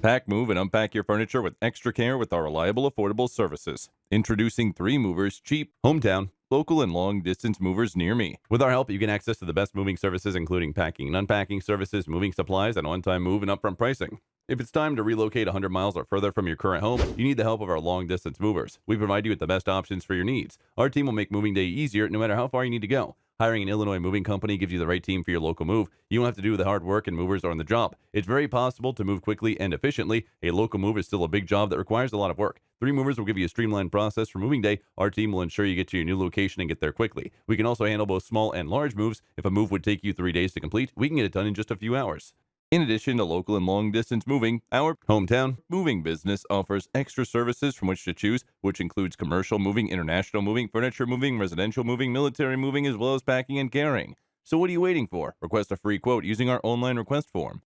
Pack, move, and unpack your furniture with extra care with our reliable, affordable services. Introducing 3 Movers, cheap, hometown, local, and long-distance movers near me. With our help, you can access to the best moving services, including packing and unpacking services, moving supplies, and on-time move and upfront pricing. If it's time to relocate 100 miles or further from your current home, you need the help of our long-distance movers. We provide you with the best options for your needs. Our team will make moving day easier no matter how far you need to go. Hiring an Illinois moving company gives you the right team for your local move. You don't have to do the hard work, and movers are on the job. It's very possible to move quickly and efficiently. A local move is still a big job that requires a lot of work. 3 Movers will give you a streamlined process for moving day. Our team will ensure you get to your new location and get there quickly. We can also handle both small and large moves. If a move would take you 3 days to complete, we can get it done in just a few hours. In addition to local and long distance moving, our hometown moving business offers extra services from which to choose, which includes commercial moving, international moving, furniture moving, residential moving, military moving, as well as packing and carrying. So what are you waiting for? Request a free quote using our online request form.